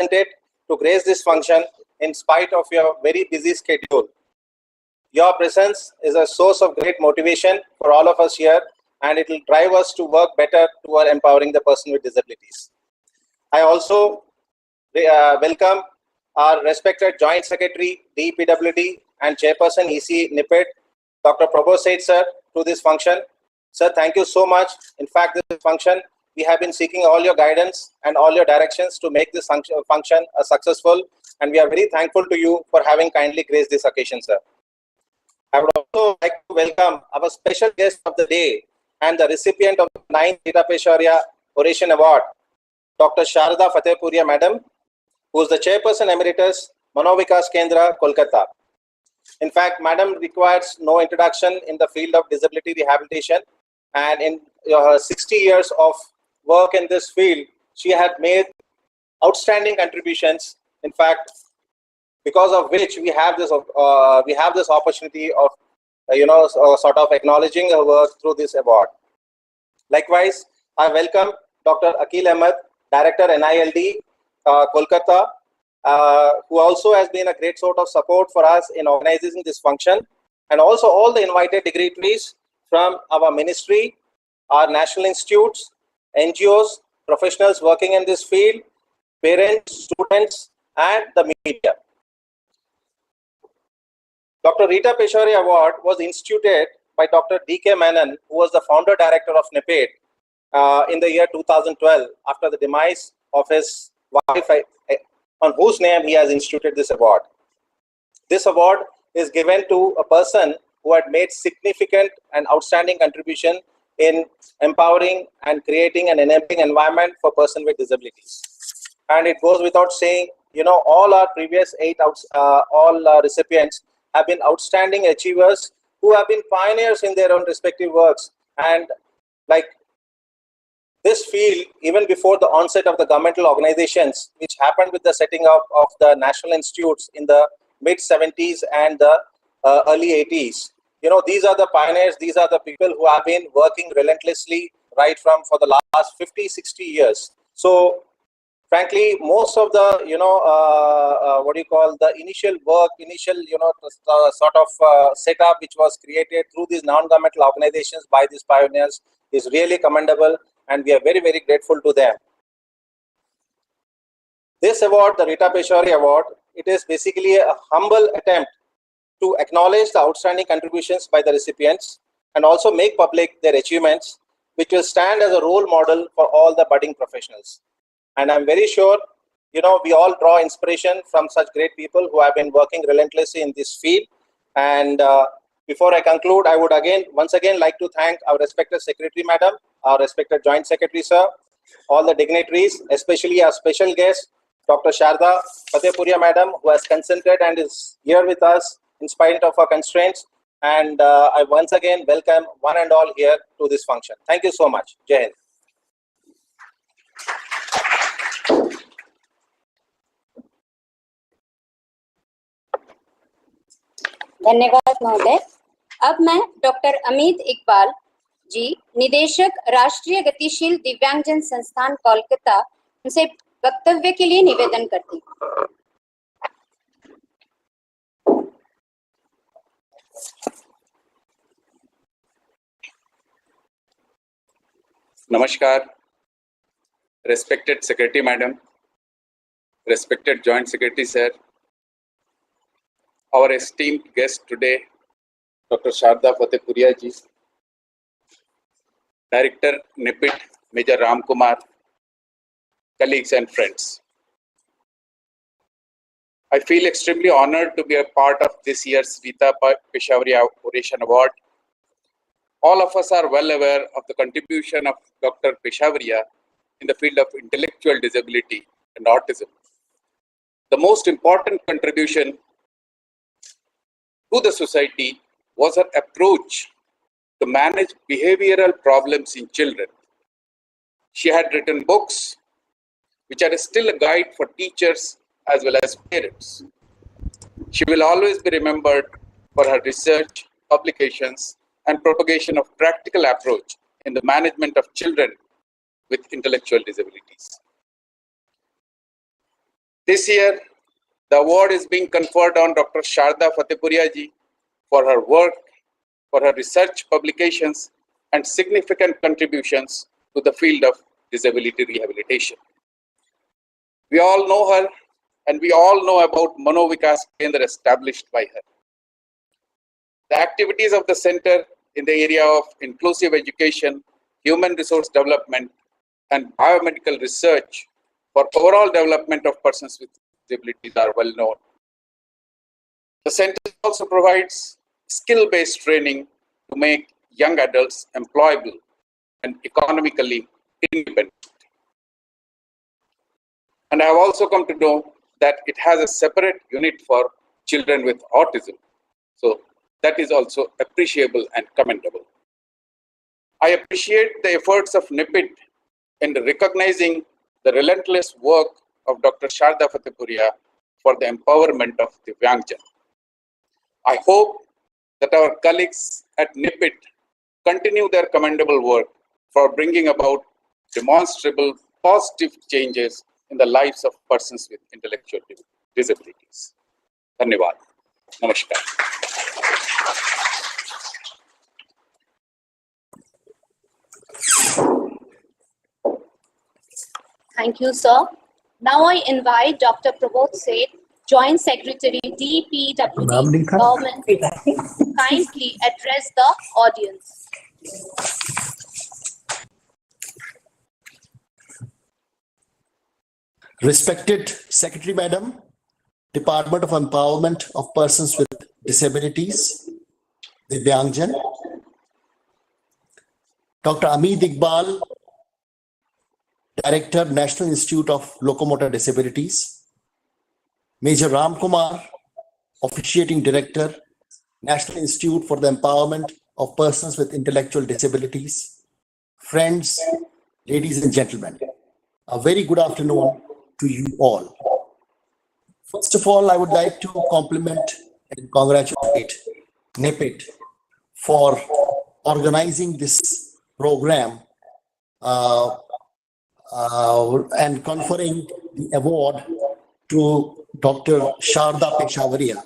presented to grace this function in spite of your very busy schedule. Your presence is a source of great motivation for all of us here, and it will drive us to work better toward empowering the person with disabilities. I also welcome our respected Joint Secretary, DPWD, and Chairperson, EC NIPED, Dr. Prabhu Seth, sir, to this function. Sir, thank you so much. In fact, this function, we have been seeking all your guidance and all your directions to make this function a successful, and we are very thankful to you for having kindly graced this occasion, sir. I would also like to welcome our special guest of the day and the recipient of the 9th Reeta Peshawaria Oration Award, Dr. Sharda Fatehpuria, Madam, who is the Chairperson Emeritus, Manovikas Kendra, Kolkata. In fact, Madam requires no introduction in the field of disability rehabilitation, and in her 60 years of work in this field, she had made outstanding contributions. In fact, because of which we have this opportunity of sort of acknowledging her work through this award. Likewise, I welcome Dr. Akil Ahmed, Director NILD, Kolkata, who also has been a great sort of support for us in organizing this function, and also all the invited dignitaries from our ministry, our national institutes, NGOs, professionals working in this field, parents, students, and the media. Dr. Reeta Peshawaria Award was instituted by Dr. D.K. Menon, who was the founder director of NIPED in the year 2012, after the demise of his wife, on whose name he has instituted this award. This award is given to a person who had made significant and outstanding contribution in empowering and creating an enabling environment for persons with disabilities. And it goes without saying, all our previous recipients have been outstanding achievers who have been pioneers in their own respective works. And like this field, even before the onset of the governmental organizations, which happened with the setting up of the national institutes in the mid-70s and the early 80s, these are the pioneers, these are the people who have been working relentlessly right from for the last 50, 60 years. So frankly, most of the, the initial work, sort of setup which was created through these non-governmental organizations by these pioneers is really commendable, and we are very, very grateful to them. This award, the Reeta Peshawaria Award, it is basically a humble attempt to acknowledge the outstanding contributions by the recipients and also make public their achievements, which will stand as a role model for all the budding professionals. And I'm very sure, we all draw inspiration from such great people who have been working relentlessly in this field. And before I conclude, I would once again like to thank our respected Secretary, Madam, our respected Joint Secretary, sir, all the dignitaries, especially our special guest, Dr. Sharda Fatehpuria, Madam, who has consented and is here with us in spite of her constraints. And I once again welcome one and all here to this function. Thank you so much. Jai Hind. धन्यवाद महोदय। अब मैं doctor Amit Iqbal ji, निदेशक राष्ट्रीय गतिशील दिव्यांगजन संस्थान कोलकाता, उनसे वक्तव्य के लिए निवेदन करती हूँ। Namaskar, respected Secretary Madam, respected Joint Secretary Sir, our esteemed guest today, Dr. Sharda Fatehpuria ji, Director NIPED, Major Ram Kumar, colleagues and friends. I feel extremely honored to be a part of this year's Reeta Peshawaria Oration Award. All of us are well aware of the contribution of Dr. Peshawaria in the field of intellectual disability and autism. The most important contribution to the society was her approach to manage behavioral problems in children. She had written books which are still a guide for teachers as well as parents. She will always be remembered for her research, publications, and propagation of practical approach in the management of children with intellectual disabilities. This year, the award is being conferred on Dr. Sharda Fatehpuria ji for her work, for her research publications, and significant contributions to the field of disability rehabilitation. We all know her, and we all know about Manovikas Kendra established by her. The activities of the center in the area of inclusive education, human resource development, and biomedical research for overall development of persons with disabilities are well known. The center also provides skill-based training to make young adults employable and economically independent. And I have also come to know that it has a separate unit for children with autism. So that is also appreciable and commendable. I appreciate the efforts of NIPIT in recognizing the relentless work of Dr. Sharda Fatehpuria for the empowerment of Divyangjan. I hope that our colleagues at NIPIT continue their commendable work for bringing about demonstrable positive changes in the lives of persons with intellectual disabilities. Dhanyavad. Namaskar. Thank you, sir. Now I invite Dr. Prabodh Seth, Joint Secretary, DPWD Government, to kindly address the audience. Respected Secretary Madam, Department of Empowerment of Persons with Disabilities, Divyangjan, Dr. Amit Iqbal, Director, National Institute of Locomotor Disabilities, Major Ram Kumar, Officiating Director, National Institute for the Empowerment of Persons with Intellectual Disabilities, friends, ladies and gentlemen, a very good afternoon to you all. First of all, I would like to compliment and congratulate NIPIT for organizing this program and conferring the award to Dr. Sharda Peshawaria.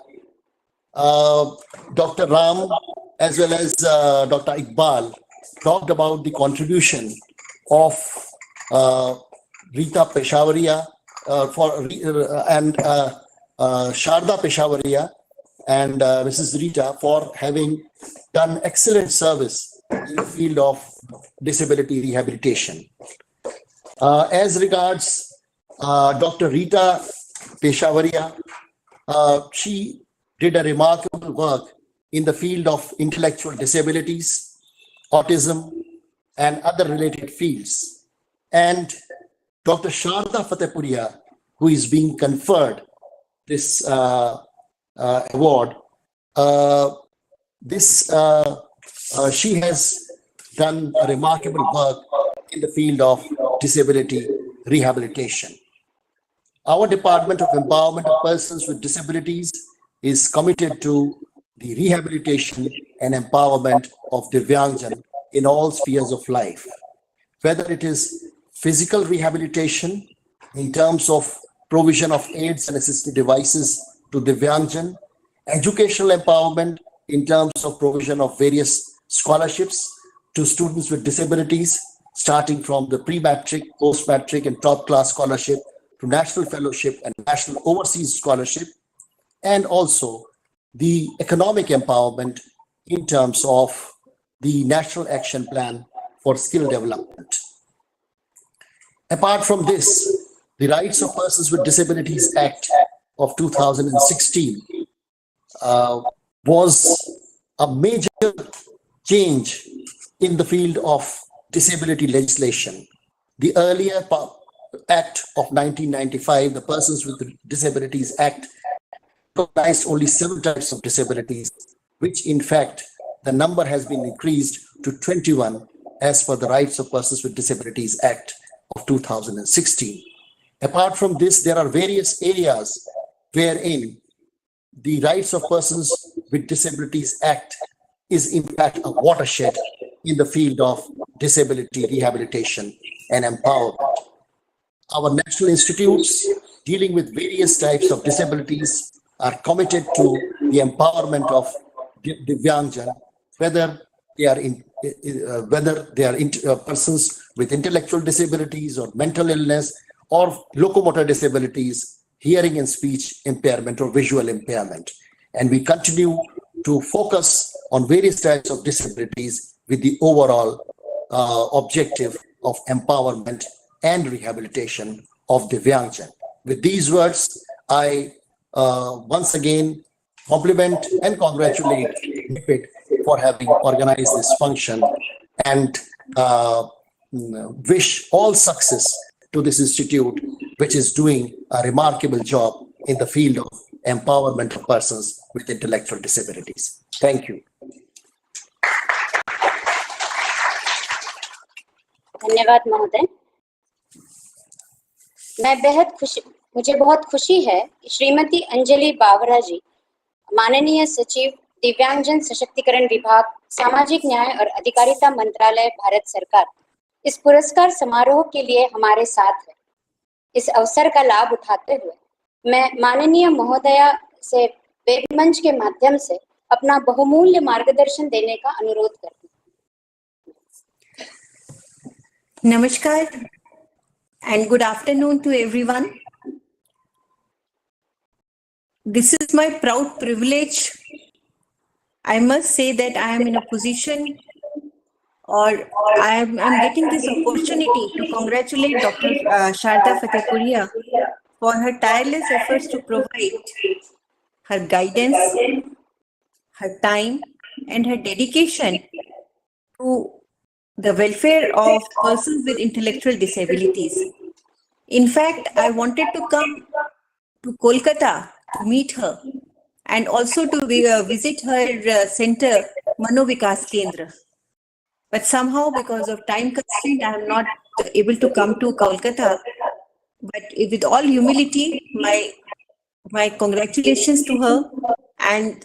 Dr. Ram as well as Dr. Iqbal talked about the contribution of Reeta Peshawaria and Sharda Peshawaria and Mrs. Reeta for having done excellent service in the field of disability rehabilitation. As regards Dr. Reeta Peshawaria, she did a remarkable work in the field of intellectual disabilities, autism, and other related fields. And Dr. Sharda Fatehpuria, who is being conferred this award, she has done a remarkable work in the field of disability rehabilitation. Our Department of Empowerment of Persons with Disabilities is committed to the rehabilitation and empowerment of Divyangjan in all spheres of life, whether it is physical rehabilitation in terms of provision of aids and assistive devices to Divyangjan, educational empowerment in terms of provision of various scholarships to students with disabilities, starting from the pre-matric, post-matric, and top-class scholarship to national fellowship and national overseas scholarship, and also the economic empowerment in terms of the National Action Plan for Skill Development. Apart from this, the Rights of Persons with Disabilities Act of 2016 was a major change in the field of disability legislation. The earlier Act of 1995, the Persons with Disabilities Act, recognized only 7 types of disabilities, which in fact the number has been increased to 21 as per the Rights of Persons with Disabilities Act of 2016. Apart from this, there are various areas wherein the Rights of Persons with Disabilities Act is in fact a watershed in the field of disability rehabilitation and empowerment. Our national institutes dealing with various types of disabilities are committed to the empowerment of Divyangjan, whether they are persons with intellectual disabilities or mental illness or locomotor disabilities, hearing and speech impairment or visual impairment. And we continue to focus on various types of disabilities with the overall objective of empowerment and rehabilitation of Divyangjan. With these words, I once again compliment and congratulate NIPID for having organized this function and wish all success to this institute, which is doing a remarkable job in the field of empowerment of persons with intellectual disabilities. Thank you. धन्यवाद महोदय। मुझे बहुत खुशी है कि श्रीमती अंजलि बावरा जी, माननीय सचिव, दिव्यांगजन सशक्तिकरण विभाग, सामाजिक न्याय और अधिकारिता मंत्रालय, भारत सरकार, इस पुरस्कार समारोह के लिए हमारे साथ है। इस अवसर का लाभ उठाते हुए मैं माननीय महोदया से वेब मंच के माध्यम से अपना बहुमूल्य मार्गदर्शन देने का अनुरोध करती हूँ। Namaskar and good afternoon to everyone. This is my proud privilege. I must say that I am in a position, or I am getting this opportunity to congratulate Dr. Sharda Fatehpuria for her tireless efforts to provide her guidance, her time, and her dedication to the welfare of persons with intellectual disabilities. In fact, I wanted to come to Kolkata to meet her and also to visit her center, Mano Vikas Kendra. But somehow, because of time constraint, I am not able to come to Kolkata. But with all humility, my congratulations to her. And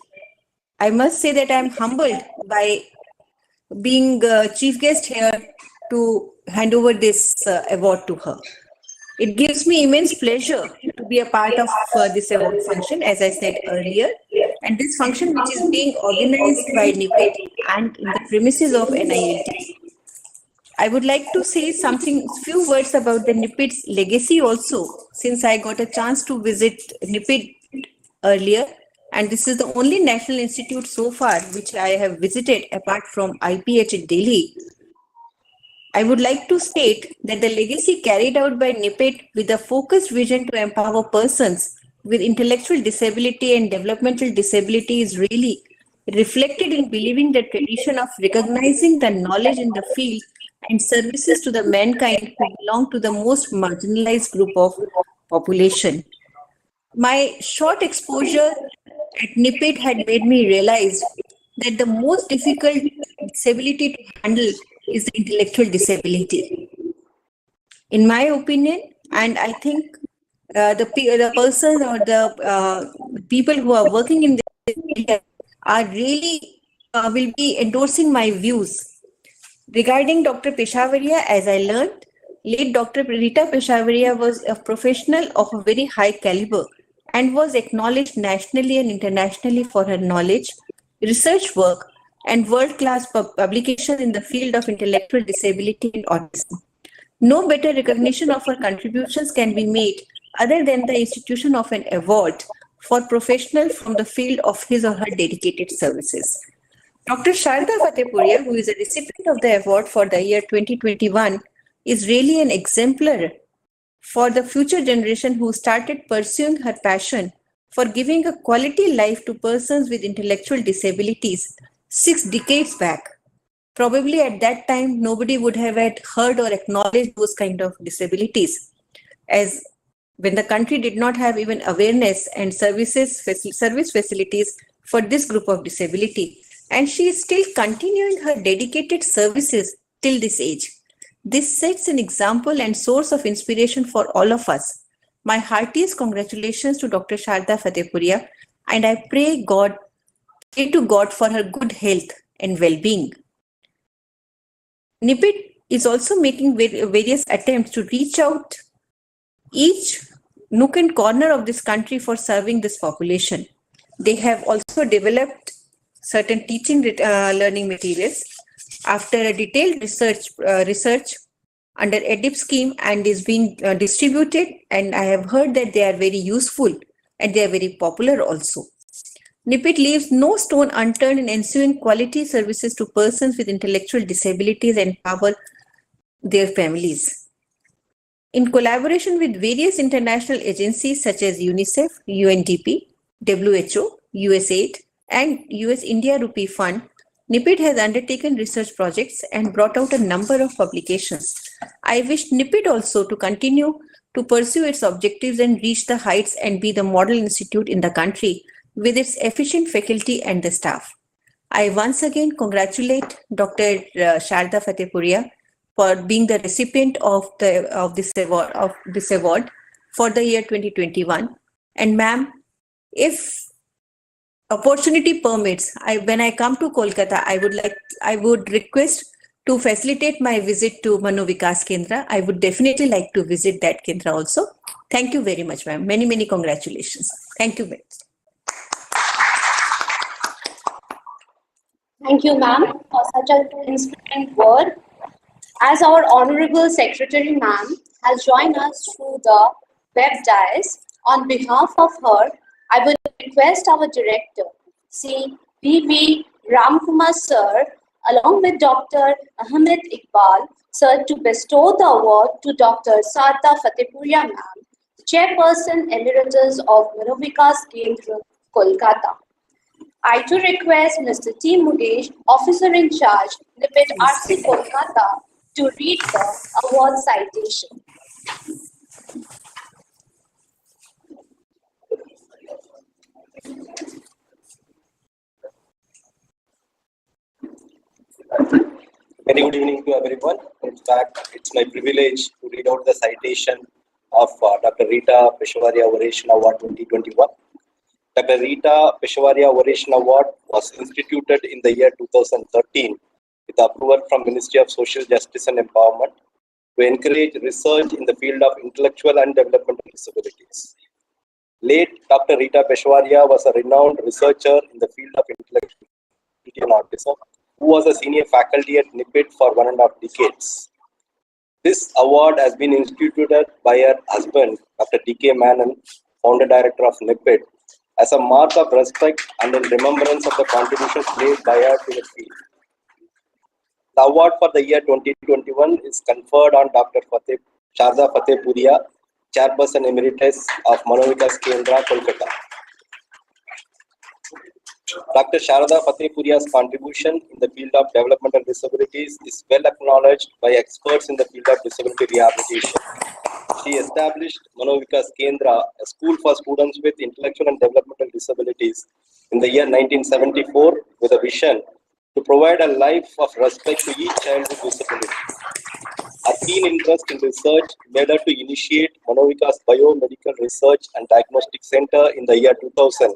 I must say that I am humbled by being chief guest here to hand over this award to her. It gives me immense pleasure to be a part of this award function, as I said earlier. And this function, which is being organized by NIPID and in the premises of NILT. I would like to say few words about the NIPID's legacy also, since I got a chance to visit NIPID earlier. And this is the only national institute so far which I have visited apart from IPH in Delhi. I would like to state that the legacy carried out by NIPID with a focused vision to empower persons with intellectual disability and developmental disability is really reflected in believing the tradition of recognizing the knowledge in the field and services to the mankind who belong to the most marginalized group of population. My short exposure at NIPID had made me realize that the most difficult disability to handle is the intellectual disability. In my opinion, and I think the persons or the people who are working in this area are really will be endorsing my views. Regarding Dr. Peshawaria, as I learned, late Dr. Reeta Peshawaria was a professional of a very high caliber and was acknowledged nationally and internationally for her knowledge, research work, and world-class publication in the field of intellectual disability and autism. No better recognition of her contributions can be made other than the institution of an award for professional from the field of his or her dedicated services. Dr. Sharda Fatehpuria, who is a recipient of the award for the year 2021, is really an exemplar for the future generation who started pursuing her passion for giving a quality life to persons with intellectual disabilities 6 decades back. Probably at that time, nobody would have had heard or acknowledged those kind of disabilities, as when the country did not have even awareness and service facilities for this group of disability. And she is still continuing her dedicated services till this age. This sets an example and source of inspiration for all of us. My heartiest congratulations to Dr. Sharda Fatehpuria, and I pray to God for her good health and well-being. NIPID is also making various attempts to reach out each nook and corner of this country for serving this population. They have also developed certain teaching learning materials after a detailed research under EDIP scheme and is being distributed, and I have heard that they are very useful and they are very popular also. NIPIT leaves no stone unturned in ensuring quality services to persons with intellectual disabilities and empower their families. In collaboration with various international agencies such as UNICEF, UNDP, WHO, USAID, and US India Rupee Fund, NIPIT has undertaken research projects and brought out a number of publications. I wish NIPIT also to continue to pursue its objectives and reach the heights and be the model institute in the country with its efficient faculty and the staff. I once again congratulate Dr. Sharda Fatehpuria for being the recipient of this award for the year 2021. And ma'am, if opportunity permits, when I come to Kolkata, I would request to facilitate my visit to Mano Vikas Kendra. I would definitely like to visit that Kendra also. Thank you very much, ma'am. Many, many congratulations. Thank you very much. Thank you, ma'am, for such an inspiring word. As our Honorable Secretary, ma'am, has joined us through the web dais, on behalf of her, I would request our Director, Sri V.V. Ramkumar Sir, along with Dr. Ahmed Iqbal Sir, to bestow the award to Dr. Sharda Fatehpuria, ma'am, Chairperson Emeritus of Mano Vikas Kendra, Kolkata. I too request Mr. T. Mugesh, Officer in Charge, NIPIT RC Kolkata, to read the award citation. Very good evening to everyone. In fact, it's my privilege to read out the citation of Dr. Reeta Peshawaria Oration Award 2021. Dr. Reeta Peshawaria Oration Award was instituted in the year 2013 with approval from Ministry of Social Justice and Empowerment to encourage research in the field of intellectual and developmental disabilities. Late Dr. Reeta Peshawaria was a renowned researcher in the field of intellectual disability and autism, who was a senior faculty at NIPIT for 1.5 decades. This award has been instituted by her husband, Dr. D.K. Menon, founder director of NIPIT, as a mark of respect and in remembrance of the contributions made by her to the field. The award for the year 2021 is conferred on Dr. Sharda Fatehpuria, Chairperson Emeritus of Mano Vikas Kendra, Kolkata. Dr. Sharda Fatehpuria's contribution in the field of developmental disabilities is well acknowledged by experts in the field of disability rehabilitation. She established Mano Vikas Kendra, a school for students with intellectual and developmental disabilities, in the year 1974 with a vision to provide a life of respect to each child with disability. A keen interest in research led her to initiate Mano Vikas Biomedical Research and Diagnostic Center in the year 2000,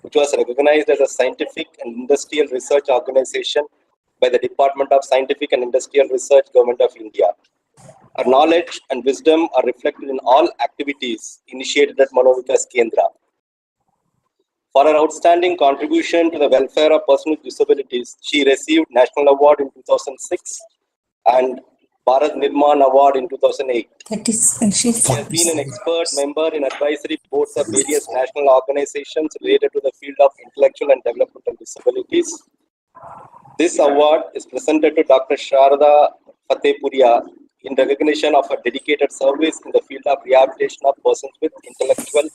which was recognized as a scientific and industrial research organization by the Department of Scientific and Industrial Research, Government of India. Her knowledge and wisdom are reflected in all activities initiated at Mano Vikas Kendra. For her outstanding contribution to the welfare of persons with disabilities, she received National Award in 2006 and Bharat Nirman Award in 2008. She has been an expert member in advisory boards of various national organizations related to the field of intellectual and developmental disabilities. This award is presented to Dr. Sharda Fatehpuria in recognition of her dedicated service in the field of rehabilitation of persons with intellectual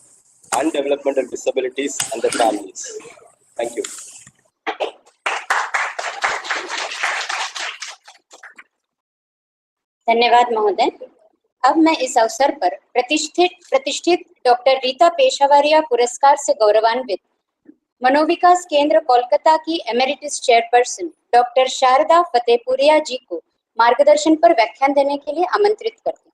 and developmental disabilities and their families. Thank you. धन्यवाद महोदय। अब मैं इस अवसर पर प्रतिष्ठित doctor Rita पेशावरिया पुरस्कार से गौरवान्वित मनोविकास केंद्र कोलकाता की emeritus chairperson doctor Sharda Fatehpuria ji को मार्गदर्शन पर व्याख्यान देने के लिए आमंत्रित करती हूँ।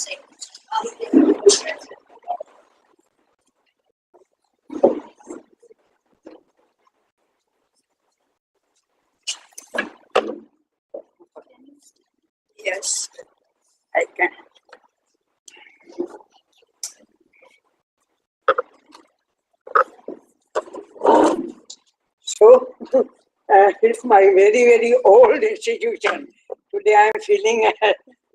say. Yes, I can. So, it's my very, very old institution. Today I am feeling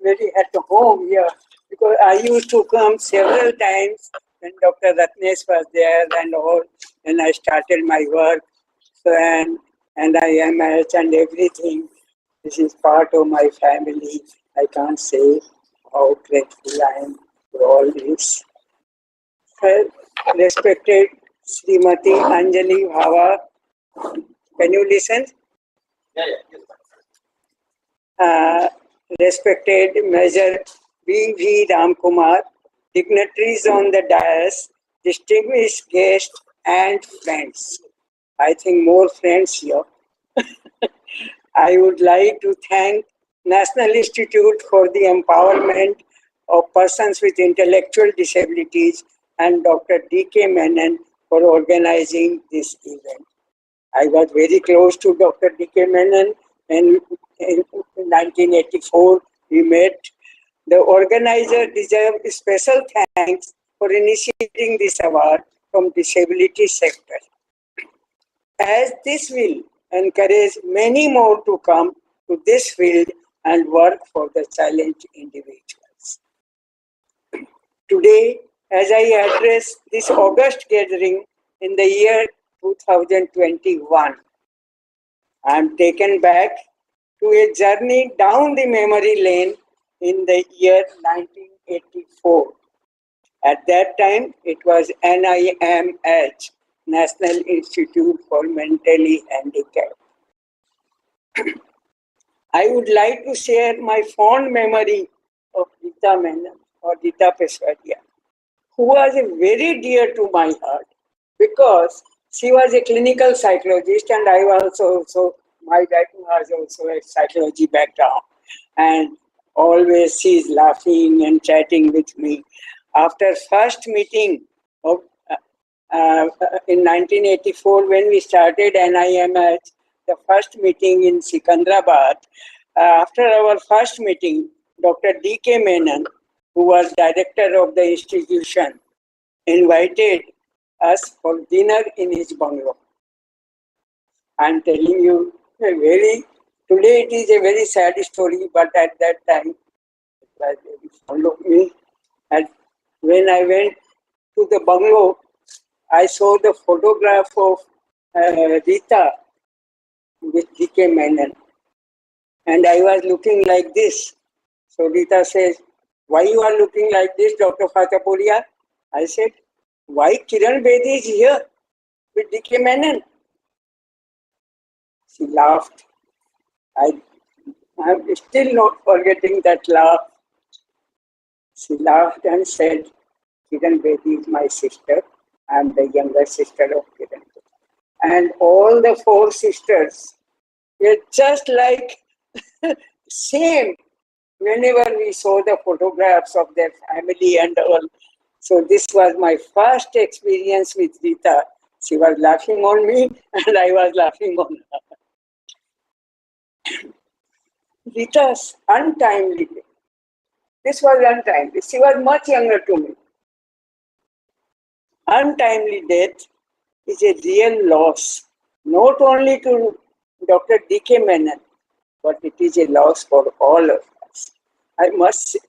very at home here because I used to come several times when Dr. Ratnesh was there and all, and I started my work. So, and I am at and everything. This is part of my family. I can't say how grateful I am for all this. Respected Srimati Anjali Bhava, can you listen? Respected Major B.V. Ramkumar, dignitaries on the dais, distinguished guests and friends. I think more friends here. I would like to thank National Institute for the Empowerment of Persons with Intellectual Disabilities and Dr. D.K. Menon for organizing this event. I was very close to Dr. D.K. Menon, and in 1984 we met. The organizer deserves special thanks for initiating this award from disability sector, as this will encourage many more to come to this field and work for the challenged individuals. Today, as I address this August gathering in the year 2021, I am taken back to a journey down the memory lane in the year 1984. At that time, it was NIMH, National Institute for Mentally Handicapped. I would like to share my fond memory of Reeta Menon or Reeta Peshawaria, who was very dear to my heart because she was a clinical psychologist and I was also, my background was also a psychology background, and always she is laughing and chatting with me. After first meeting of in 1984, when we started NIMH, the first meeting in Sikandrabad, after our first meeting, Dr. D.K. Menon, who was director of the institution, invited us for dinner in his bungalow. I am telling you, today it is a very sad story, but at that time, it was very fond of me. And when I went to the bungalow, I saw the photograph of Reeta with D.K. Menon. And I was looking like this. So Reeta says, "Why you are looking like this, Dr. Peshawaria?" I said, "Why Kiran Bedi is here with D.K. Menon?" She laughed. I'm still not forgetting that laugh. She laughed and said, "Kiran Bedi is my sister. I am the younger sister of Kiran Bedi." And all the four sisters were just like same whenever we saw the photographs of their family and all. So this was my first experience with Reeta. She was laughing on me and I was laughing on her. Reeta's untimely death. This was untimely. She was much younger to me. Untimely death is a real loss, not only to Dr. D.K. Menon, but it is a loss for all of us. I must say,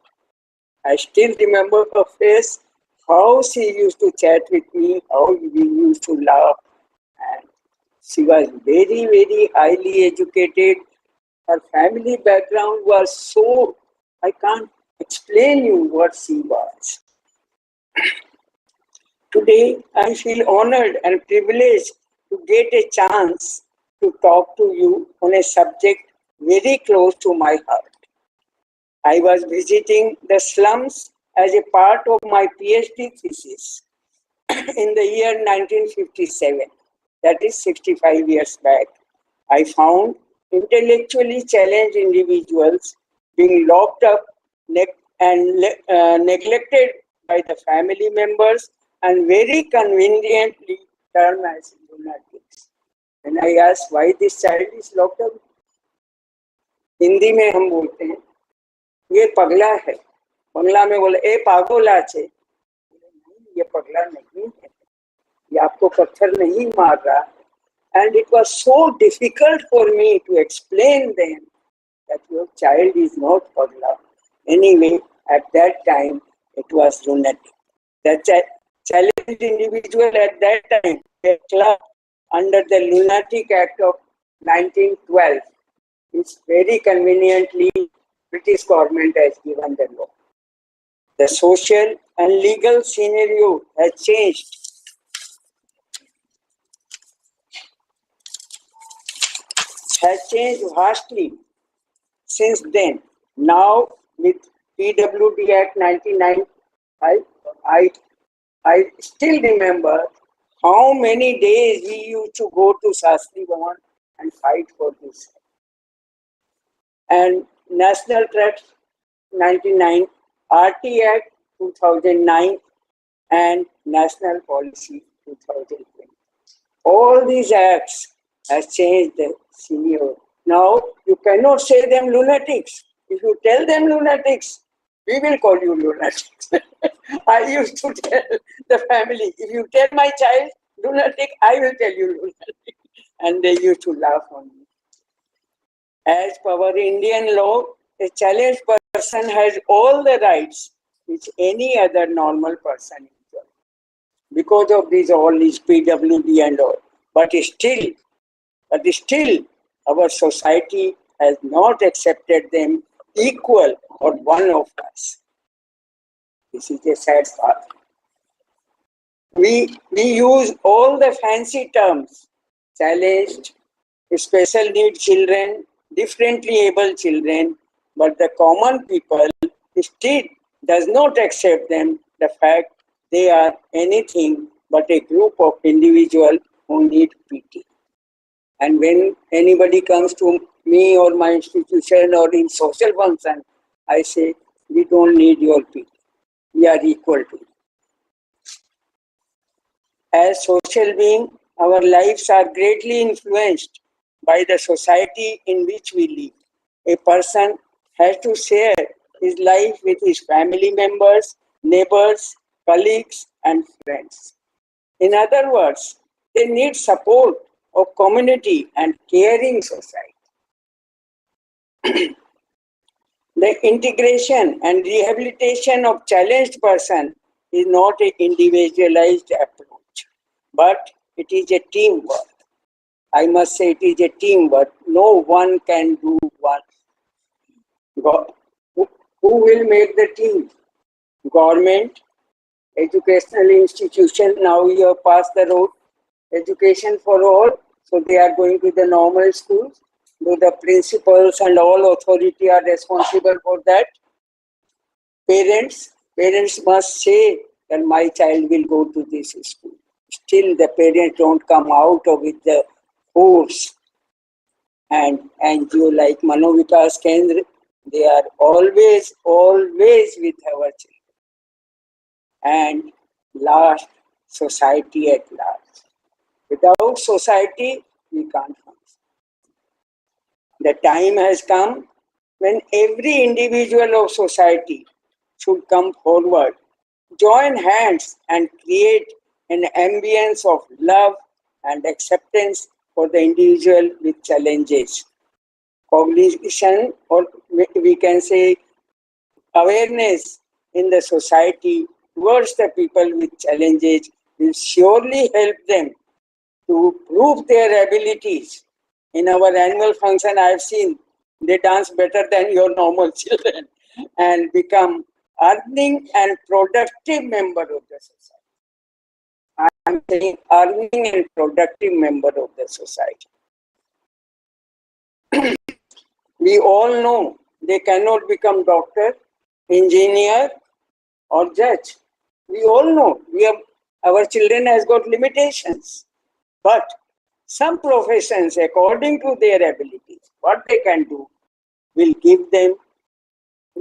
I still remember her face, how she used to chat with me, how we used to laugh. And she was very, very highly educated. Her family background was so, I can't explain you what she was. Today, I feel honored and privileged to get a chance to talk to you on a subject very close to my heart. I was visiting the slums as a part of my PhD thesis in the year 1957, that is 65 years back. I found intellectually challenged individuals being locked up and neglected by the family members and very conveniently termed as lunatics. When I asked why this child is locked up, Hindi में हम बोलते हैं ये पगला है, बंगला में बोले ए पागोला छे, ये पगला नहीं है, ये आपको पत्थर नहीं मार रहा. And it was so difficult for me to explain them that your child is not pagla. Anyway, at that time, it was lunatic. The challenged individual at that time, a club under the Lunatic Act of 1912, is very conveniently British government has given the law. The social and legal scenario has changed. Has changed vastly since then. Now with PWD Act 99, I still remember how many days we used to go to Shastri Bhavan and fight for this. And National Trust 99, RT Act 2009 and National Policy 2020. All these acts has changed the scenario. Now you cannot say them lunatics. If you tell them lunatics, we will call you lunatics. I used to tell the family, if you tell my child lunatic, I will tell you lunatic. And they used to laugh on me. As per our Indian law, a challenged person has all the rights which any other normal person enjoys. Because of these all these PWD and all. But still, our society has not accepted them equal or one of us. This is a sad part. We use all the fancy terms, challenged, special need children, differently able children, but the common people still does not accept them, the fact they are anything but a group of individuals who need pity. And when anybody comes to me or my institution or in social function, I say, we don't need your pity. We are equal to you. As social beings, our lives are greatly influenced by the society in which we live. A person has to share his life with his family members, neighbors, colleagues, and friends. In other words, they need support of community and caring society. The integration and rehabilitation of challenged person is not an individualized approach, but it is a teamwork. I must say it is a teamwork. No one can do one. Who will make the team? Government, educational institution. Now you have passed the road. Education for all. So they are going to the normal schools. So the principals and all authority are responsible for that. Parents must say that my child will go to this school. Still the parents don't come out of with the force. And NGO like Manovikas Kendra, they are always with our children. And last, society at large. Without society, we can't function. The time has come when every individual of society should come forward, join hands and create an ambience of love and acceptance for the individual with challenges. Cognition, or we can say awareness in the society towards the people with challenges will surely help them to prove their abilities. In our annual function, I have seen they dance better than your normal children and become earning and productive member of the society. I am saying earning and productive member of the society. We all know they cannot become doctor, engineer, or judge. We all know our children has got limitations. But some professions, according to their abilities, what they can do will give them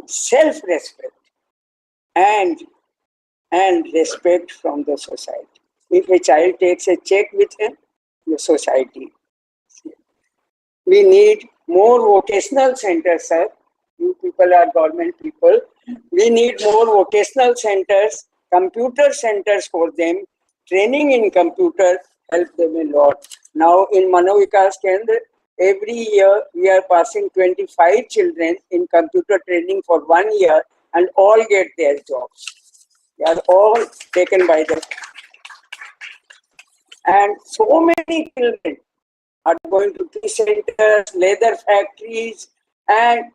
self-respect and respect from the society. If a child takes a check with him, the society. We need more vocational centers, sir. You people are government people. We need more vocational centers, computer centers for them. Training in computer help them a lot. Now in Mano Vikas Kendra, every year we are passing 25 children in computer training for 1 year and all get their jobs. They are all taken by them. And so many children are going to tea centers, leather factories, and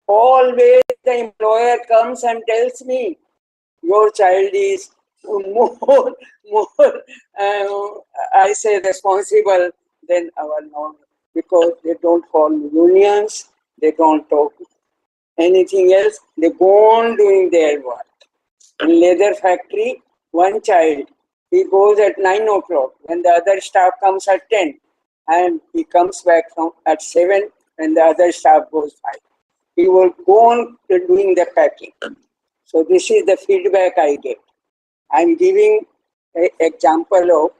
always the employer comes and tells me, your child is more, I say, responsible than our normal, because they don't form unions, they don't talk anything else, they go on doing their work. In leather factory, one child, he goes at 9 o'clock when the other staff comes at 10, and he comes back at 7 when the other staff goes 5. He will go on doing the packing. So this is the feedback I get. I'm giving an example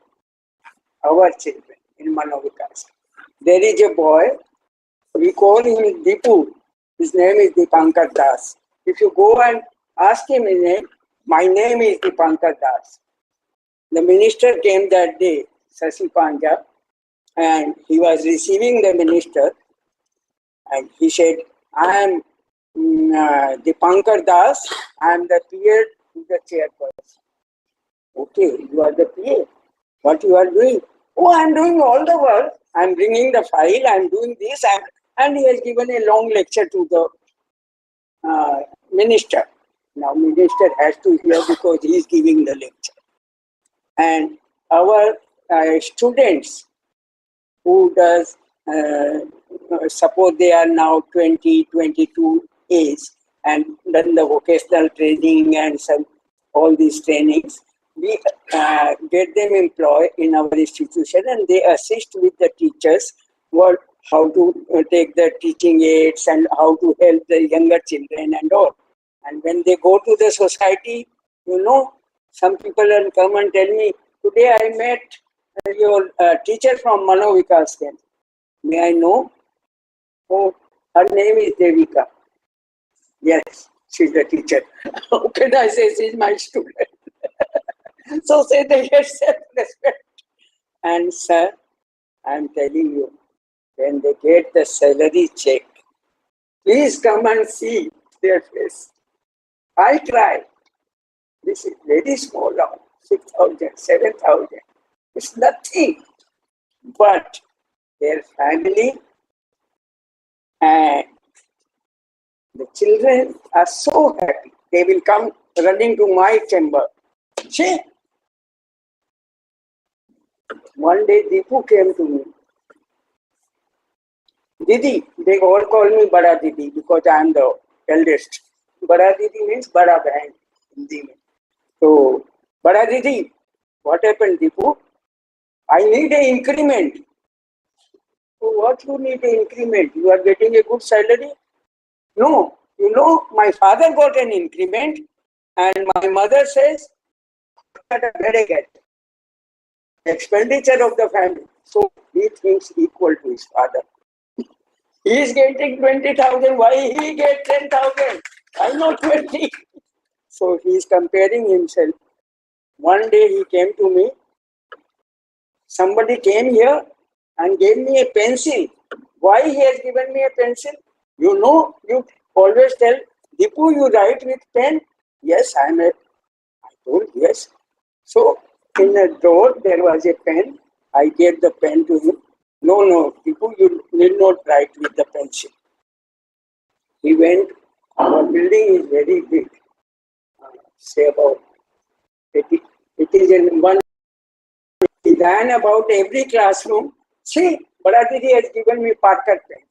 of our children in Mano Vikas. There is a boy, we call him Deepu. His name is Dipankar Das. If you go and ask him his name, my name is Dipankar Das. The minister came that day, Sasi Panja, and he was receiving the minister, and he said, I am Dipankar Das, I am the PA to the chairperson. Okay, you are the PA. What you are doing? Oh, I am doing all the work. I am bringing the file, I am doing this, and he has given a long lecture to the minister. Now minister has to hear because he is giving the lecture. And our students who does suppose they are now 20, 22 age and done the vocational training and all these trainings, we get them employed in our institution and they assist with the teachers how to take the teaching aids and how to help the younger children and all. And when they go to the society, you know, some people will come and tell me, today I met your teacher from Mano Vikas Kendra. May I know? Oh, her name is Devika. Yes, she's the teacher. How can I say she's my student? So say they get self-respect. And sir, I'm telling you, when they get the salary check, please come and see their face. I try. This is very small amount, 6,000, 7,000. It's nothing. But their family and the children are so happy. They will come running to my chamber. See? One day Deepu came to me. Didi, they all call me Bada Didi because I am the eldest. Bada Didi means Bada Bahan, Hindi mein. So, Bada Didi, what happened, Deepu? I need an increment. So what you need an increment? You are getting a good salary? No. You know, my father got an increment and my mother says, expenditure of the family. So he thinks equal to his father. He is getting 20,000. Why he get 10,000? I know 20. So he is comparing himself. One day he came to me. Somebody came here and gave me a pencil. Why he has given me a pencil? You know, you always tell, Deepu, you write with pen? Yes, I told yes. So in the drawer there was a pen. I gave the pen to him. No, Deepu, you need not write with the pencil. He went, our building is very big. Say about, it is in one. He ran about every classroom. See, Bada Didi has given me Parker pen.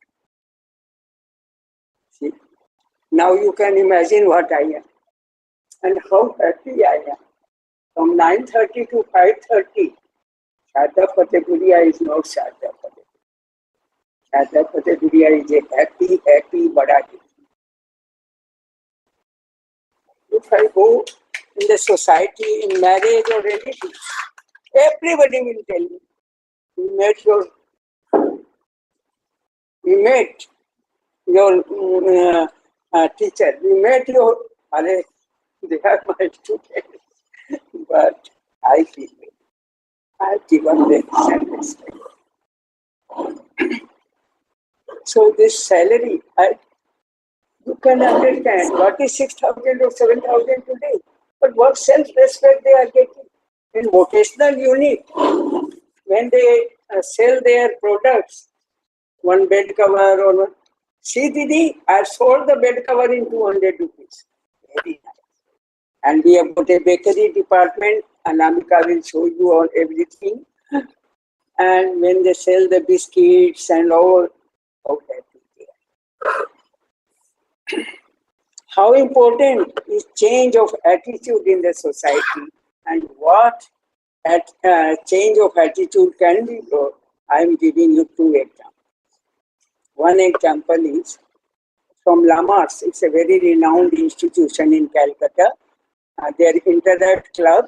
See, now you can imagine what I am and how happy I am. From 9:30 to 5:30, Shada Fatehpuria is not Shada Fatehpuria. Shada Fatehpuria is a happy Bada Didi. if I go in the society, in marriage or anything, everybody will tell me, we met your teacher, we met your, they are my students, but I feel it. I've given them self-respect. So this salary, you can understand what is 6,000 or 7,000 today, but what self-respect they are getting. In vocational unit, when they sell their products, one bed cover or one, see Didi, I sold the bed cover in 200 rupees. Very nice. And we have got a bakery department, and Amika will show you all everything. And when they sell the biscuits and all, okay. How important is change of attitude in the society, and what change of attitude can be brought? I am giving you two examples. One example is from Lamar's. It's a very renowned institution in Calcutta. Their internet club,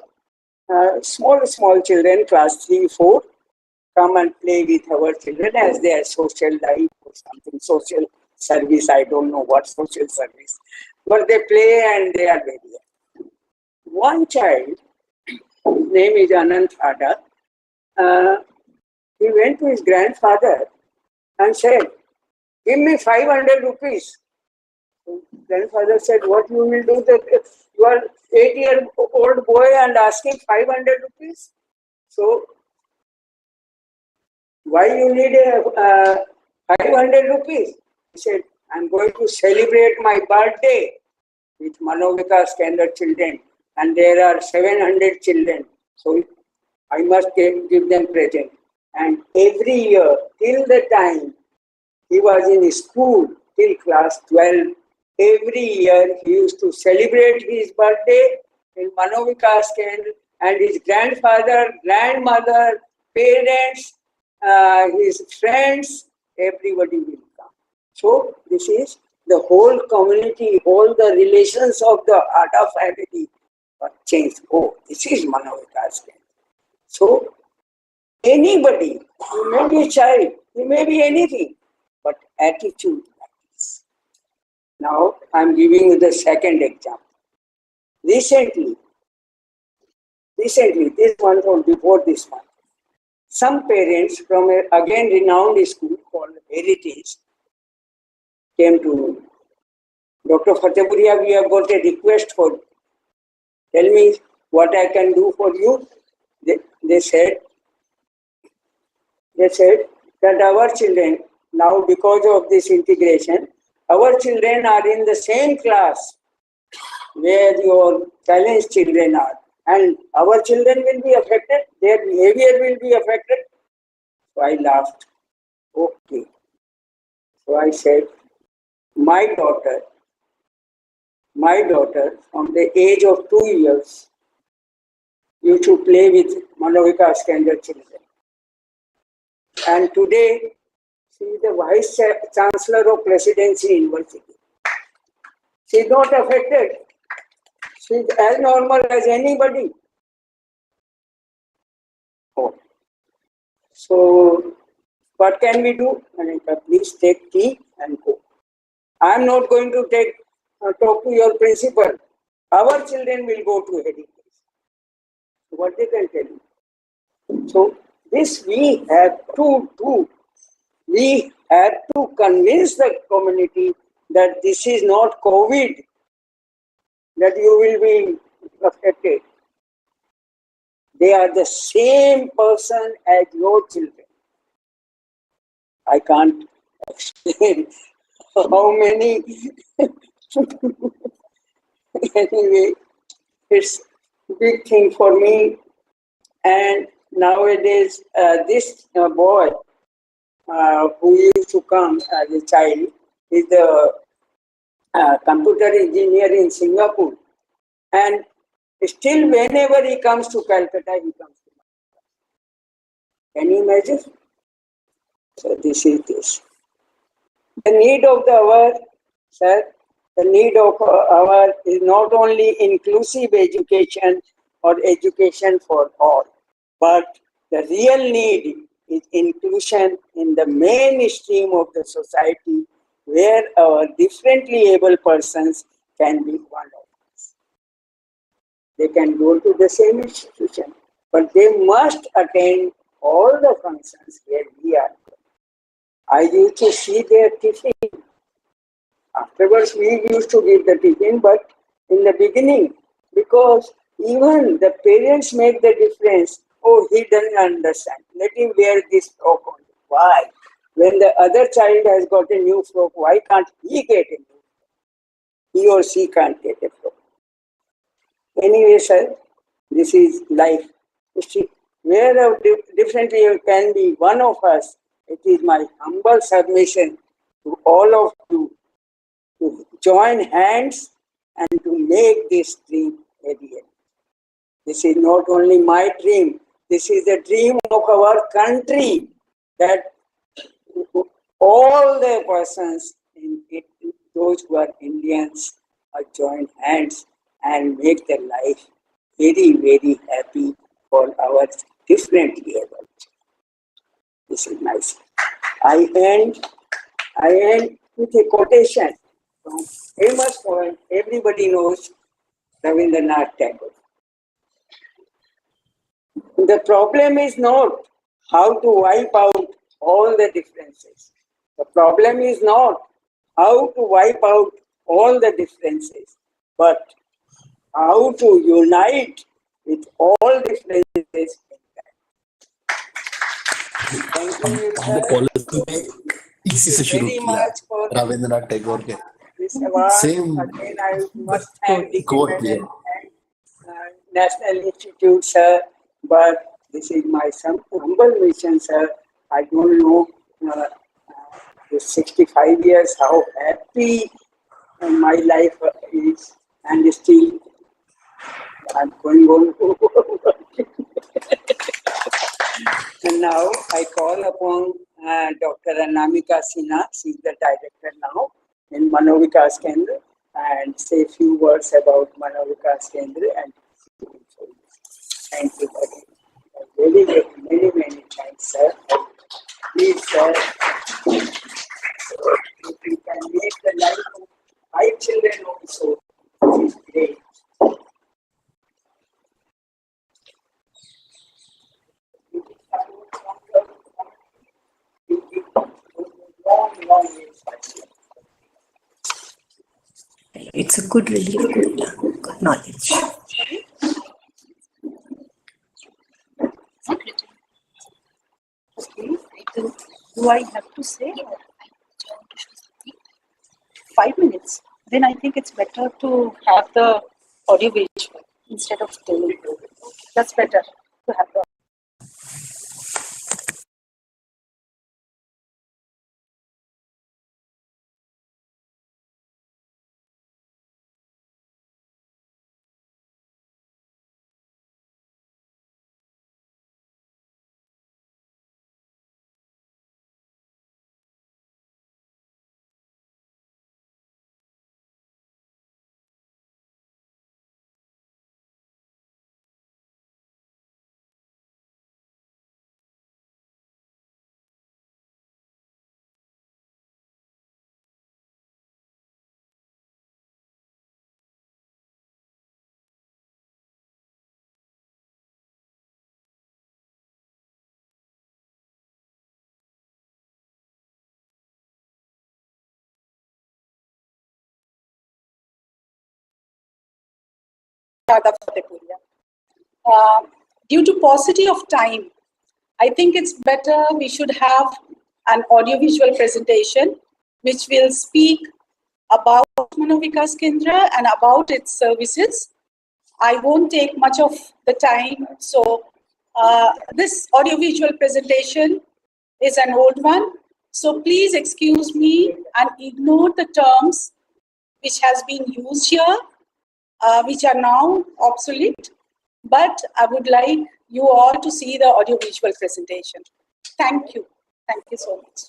small children, class 3, 4, come and play with our children as their social life or something, social service. I don't know what social service, but they play and they are very happy. One child, his name is Anand Thada, he went to his grandfather and said, "Give me 500 rupees. Grandfather said, "What you will do? That you are 8-year-old boy and asking 500 rupees? So why you need 500 rupees?" He said, "I'm going to celebrate my birthday with Manovikas Kendra children, and there are 700 children. So I must give them present." And every year, till the time he was in school, till class 12, every year he used to celebrate his birthday in Manovikas Kendra, and his grandfather, grandmother, parents, his friends, everybody will come. So this is the whole community, all the relations of the Ada family are changed. Oh, this is Manovikas Kendra. So anybody, you may be a child, you may be anything, but attitude matters. Now I am giving you the second example. Recently, this month or before this month, some parents from a again renowned school called Heritage came to me. "Dr. Fatehpuria, we have got a request for you. Tell me what I can do for you." They said that our children, now because of this integration, our children are in the same class where your challenged children are. And our children will be affected, their behavior will be affected. So I laughed. Okay. So I said, my daughter from the age of 2 years used to play with Manovikas Kendra children. And today, she is the Vice Chancellor of Presidency University. She is not affected. She is as normal as anybody. Oh. So, what can we do? Anika, please take tea and go. I am not going to talk to your principal. Our children will go to Heritage. What they can tell you? So, this we have to do. We have to convince the community that this is not COVID, that you will be affected. They are the same person as your children. I can't explain how many. Anyway, it's a big thing for me. And nowadays, this boy who used to come as a child is the computer engineer in Singapore. And still, whenever he comes to Calcutta, he comes to Calcutta. Can you imagine? So this is this. The need of the hour, sir, the need of our is not only inclusive education or education for all, but the real need is inclusion in the mainstream of the society where our differently able persons can be one of us. They can go to the same institution, but they must attend all the functions where we are. I used to see their tiffin. Afterwards, we used to give the tiffin, but in the beginning, because even the parents make the difference. Oh, he doesn't understand. Let him wear this frock only. Why? When the other child has got a new frock, why can't he get a new frock? He or she can't get a frock. Anyway, sir, this is life. You see, wherever differently you can be one of us, it is my humble submission to all of you to join hands and to make this dream a reality. This is not only my dream, this is the dream of our country, that all the persons, in it, those who are Indians, are join hands and make their life very, very happy for our differently able. This is nice. I end with a quotation from famous poet, everybody knows, Rabindranath Tagore. The problem is not how to wipe out all the differences. The problem is not how to wipe out all the differences, but how to unite with all differences. Thank you, हमने sir. Policy में इसी से शुरू Very किया much for Rabindranath Tagore के this award. Same Again, I must thank the quote, and National Institute, sir. But this is my humble mission, sir. I don't know, this 65 years, how happy my life is, and still I'm going on. And now I call upon Dr. Anamika Sinha. She's the director now in Manovikas Kendra, and say a few words about Manovikas Kendra. And thank you very, very, many, many thanks, sir. Please, sir, if you can make the life of my children also, this is great. It's a good relief, good knowledge. Do I have to say? 5 minutes. Then I think it's better to have the audio visual instead of telling. That's better to have the. Due to paucity of time, I think it's better we should have an audiovisual presentation which will speak about Manovikas Kendra and about its services. I won't take much of the time, so this audiovisual presentation is an old one. So please excuse me and ignore the terms which has been used here, which are now obsolete. But I would like you all to see the audiovisual presentation. Thank you. Thank you so much.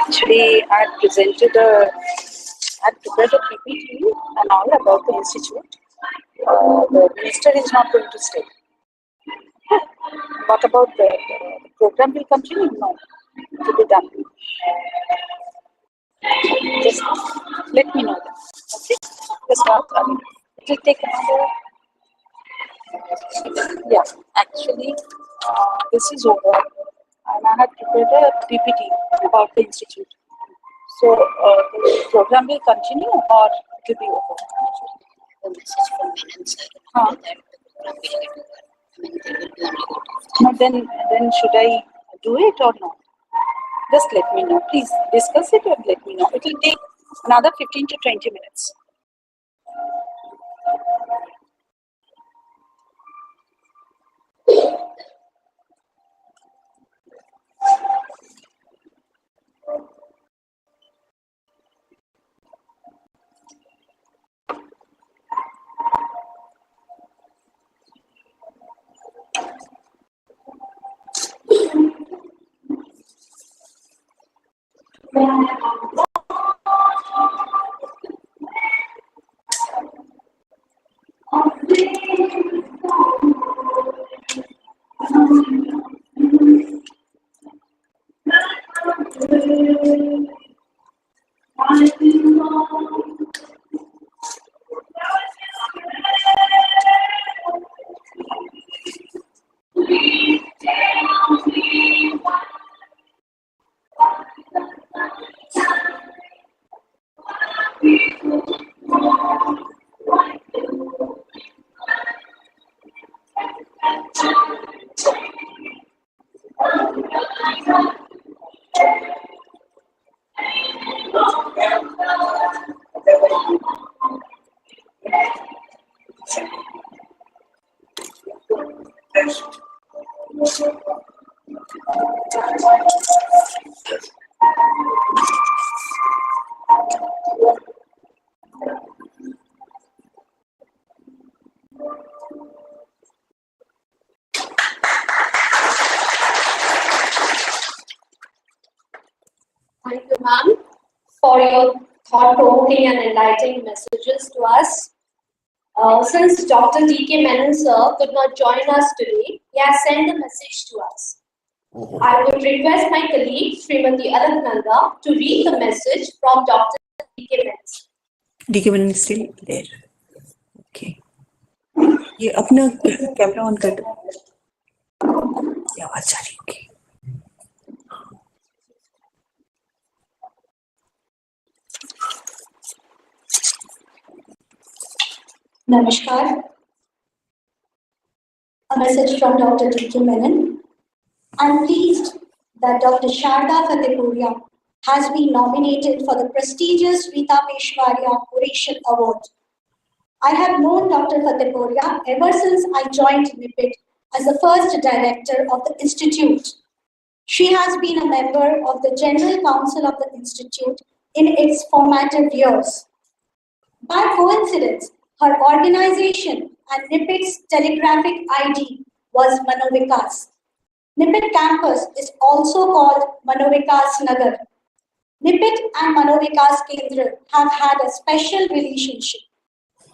Actually, I had prepared a PPT and all about the institute. The minister is not going to stay. What about the program will continue? No, to be done. Just let me know that. Okay? Just not, it will take another. Yeah, actually, this is over, and I had prepared a PPT about the institute. So the program will continue or it will be over? The message from Menon sir Huh. that the program will get over. I mean, there will be only No, then should I do it or not? Just let me know. Please discuss it and let me know. It will take another 15 to 20 minutes. Thank you, ma'am, for your thought-provoking and enlightening messages to us. Since Dr. D.K. Menon sir could not join us today, he has sent a message to us. I would request my colleague, Srimati Alaknanda, to read the message from Dr. D.K. Menon. DK Menon is still there. Okay. ये अपना camera on कर दो. ये आवाज आ रही है. Okay. Namaskar. A message from Dr. D.K. Menon. I'm pleased that Dr. Sharda Fatehpuria has been nominated for the prestigious Reeta Peshawaria Oration Award. I have known Dr. Fatehpuria ever since I joined NIPIT as the first director of the institute. She has been a member of the General Council of the institute in its formative years. By coincidence, her organization and NIPIT's telegraphic ID was Manovikas. NIPIT campus is also called Manovikas Nagar. NIPIT and Manovikas Kendra have had a special relationship.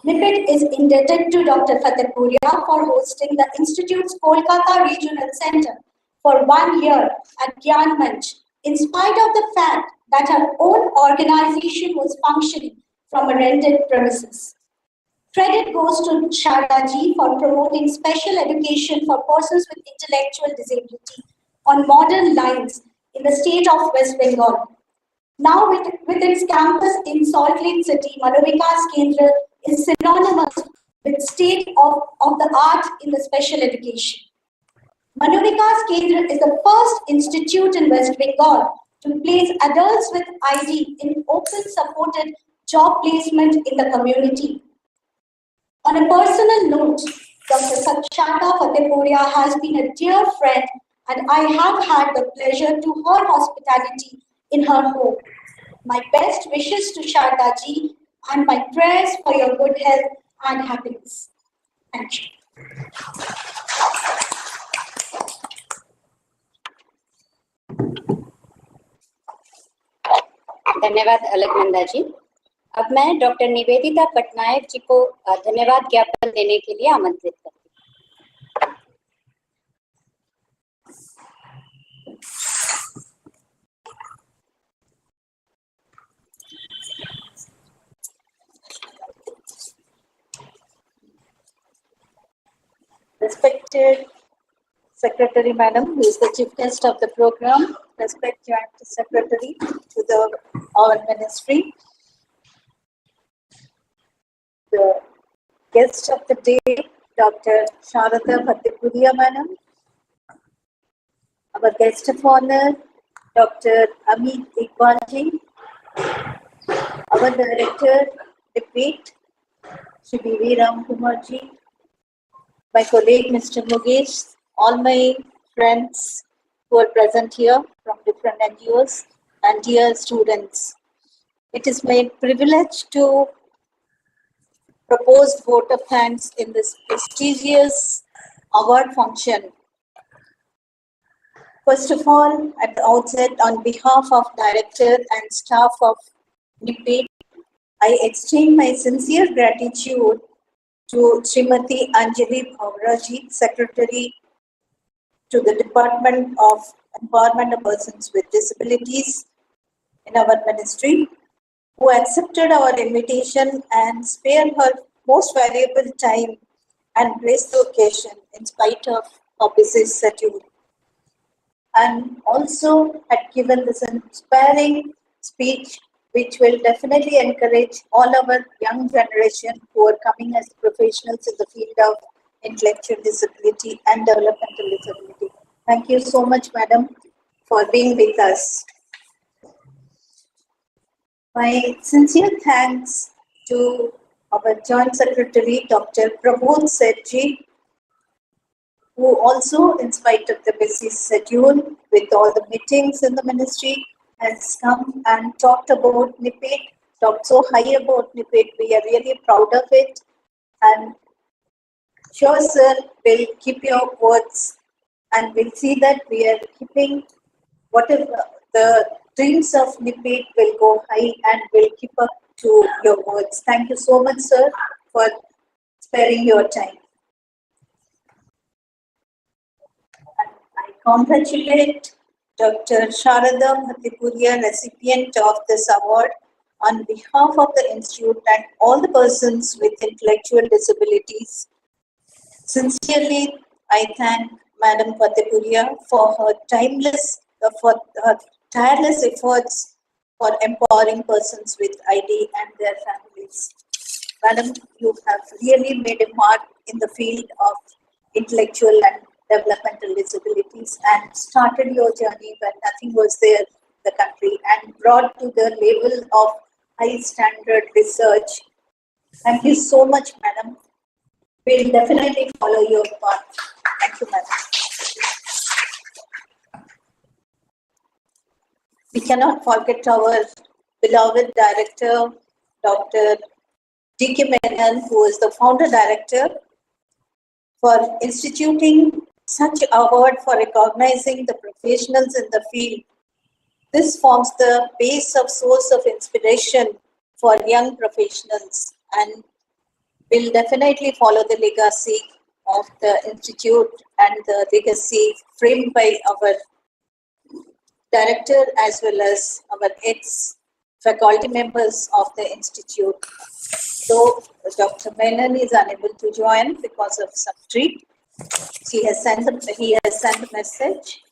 NIPIT is indebted to Dr. Fatehpuria for hosting the Institute's Kolkata Regional Center for 1 year at Gyan Manch, in spite of the fact that her own organization was functioning from a rented premises. Credit goes to Sharda ji for promoting special education for persons with intellectual disability on modern lines in the state of West Bengal. Now with its campus in Salt Lake City, Manovikas Kendra is synonymous with state of the art in the special education. Manovikas Kendra is the first institute in West Bengal to place adults with ID in open supported job placement in the community. On a personal note, Dr. Sharda Fatehpuria has been a dear friend and I have had the pleasure to her hospitality in her home. My best wishes to Sharda ji and my prayers for your good health and happiness. Thank you. धन्यवाद अलकनंदा जी. अब मैं doctor Nivedita Patnaik ji को धन्यवाद ज्ञापन देने के लिए आमंत्रित करती हूँ. Respected Secretary Madam, who is the chief guest of the program, respect Joint Secretary to our ministry, the guest of the day, Dr. Sharda Fatehpuria Madam, our our guest of honor, Dr. Amit Iqbal ji, our director, Repeat, Shri B.V. Ram Kumar ji, my colleague, Mr. Mukesh, all my friends who are present here from different NGOs, and dear students. It is my privilege to propose vote of thanks in this prestigious award function. First of all, at the outset, on behalf of director and staff of NIPIT, I extend my sincere gratitude to Srimati Anjali Bhavraji, Secretary to the Department of Empowerment of Persons with Disabilities in our ministry, who accepted our invitation and spared her most valuable time and graced the occasion in spite of her busy schedule, and also had given this inspiring speech which will definitely encourage all our young generation who are coming as professionals in the field of intellectual disability and developmental disability. Thank you so much, madam, for being with us. My sincere thanks to our Joint Secretary, Dr. Prabodh Setji, who also, in spite of the busy schedule with all the meetings in the ministry, has come and talked about NIPIT, talked so high about NIPIT. We are really proud of it. And sure, sir, we'll keep your words and we'll see that we are keeping whatever the dreams of NIPIT will go high and will keep up to your words. Thank you so much, sir, for sparing your time. I congratulate Dr. Sharada Bhattipuria, recipient of this award, on behalf of the Institute and all the persons with intellectual disabilities. Sincerely, I thank Madam Bhattipuria for her tireless efforts for empowering persons with ID and their families. Madam, you have really made a mark in the field of intellectual and developmental disabilities and started your journey when nothing was there in the country and brought to the level of high standard research. Thank you so much, madam. We'll definitely follow your path. Thank you, madam. We cannot forget our beloved director, Dr. D.K. Menon, who is the founder director, for instituting such award for recognizing the professionals in the field. This forms the base of source of inspiration for young professionals and will definitely follow the legacy of the institute and the legacy framed by our director as well as our ex-faculty members of the institute. Though Dr. Menon is unable to join because of some trip, he has sent a message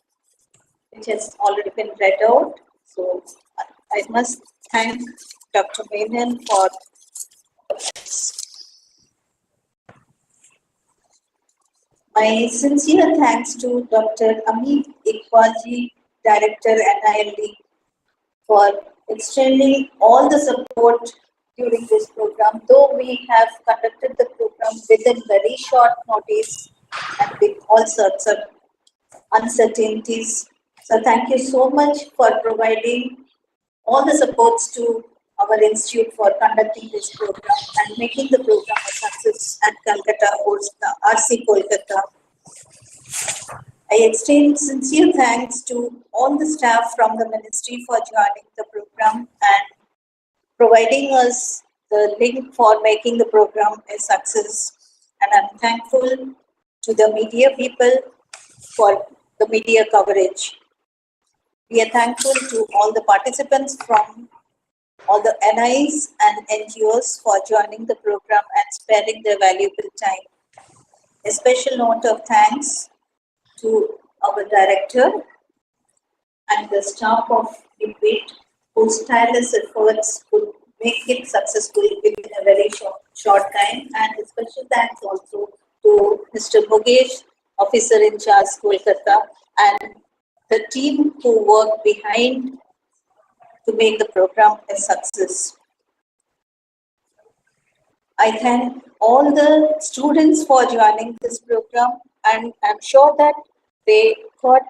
which has already been read out. So I must thank Dr. Menon for my sincere thanks to Dr. Amit Iqbal ji, Director NILD, for extending all the support during this program. Though we have conducted the program within very short notice and with all sorts of uncertainties. So thank you so much for providing all the supports to our institute for conducting this program and making the program a success at Calcutta or RC Kolkata. I extend sincere thanks to all the staff from the ministry for joining the program and providing us the link for making the program a success. And I'm thankful to the media people for the media coverage. We are thankful to all the participants from all the NIs and NGOs for joining the program and sparing their valuable time. A special note of thanks to our director and the staff of NIPIT, whose tireless efforts could make it successful within a very short time. And a special thanks also to Mr. Mukesh, officer in charge, Kolkata, and the team who worked behind to make the program a success. I thank all the students for joining this program, and I'm sure that they got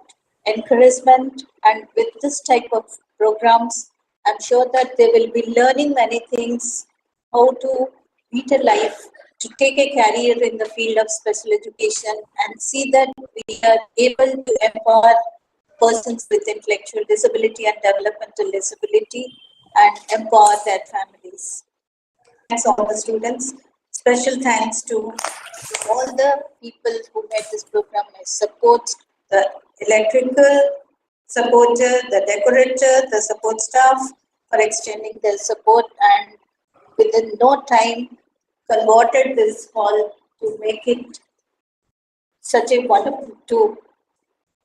encouragement, and with this type of programs, I'm sure that they will be learning many things, how to lead a life, to take a career in the field of special education, and see that we are able to empower persons with intellectual disability and developmental disability and empower their families. Thanks all the students. Special thanks to all the people who made this program support, the electrical supporter, the decorator, the support staff for extending their support, and within no time converted this hall to make it such a wonderful, to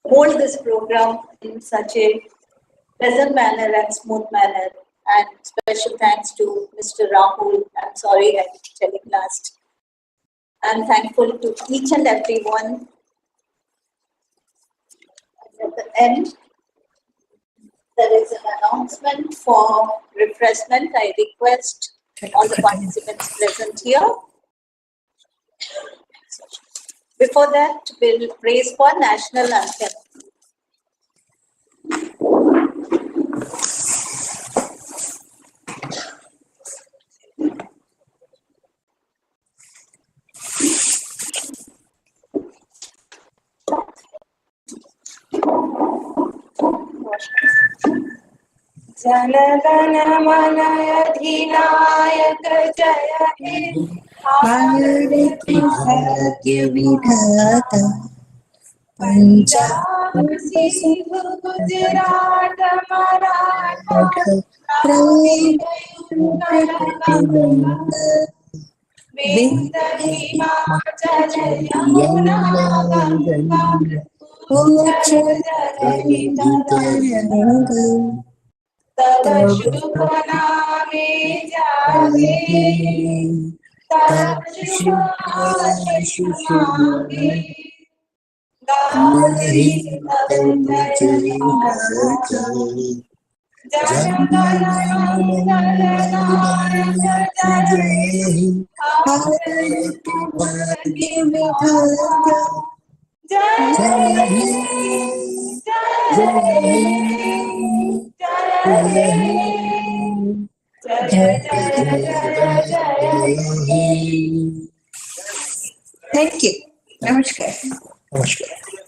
hold this program in such a pleasant manner and smooth manner. And special thanks to Mr. Rahul. I'm sorry I'm telling last. I'm thankful to each and every one. At the end, there is an announcement for refreshment. I request all the participants present here. Before that, we'll praise for national anthem. Jana Gana Mana अधिनायक जय हे भारत भाग्य विधाता पंजाब सिंध गुजरात मराठा विंध्य हिमाचल यमुना गंगा उच्चल जननी तरंगा तब शुभ नामे जागे तब शुभ आशीष मांगे गाहे तब चले जन गण मंगल नायक जय हे भारत भाग्य विधाता जय हे जय हे Thank you. Namaskar. Namaskar.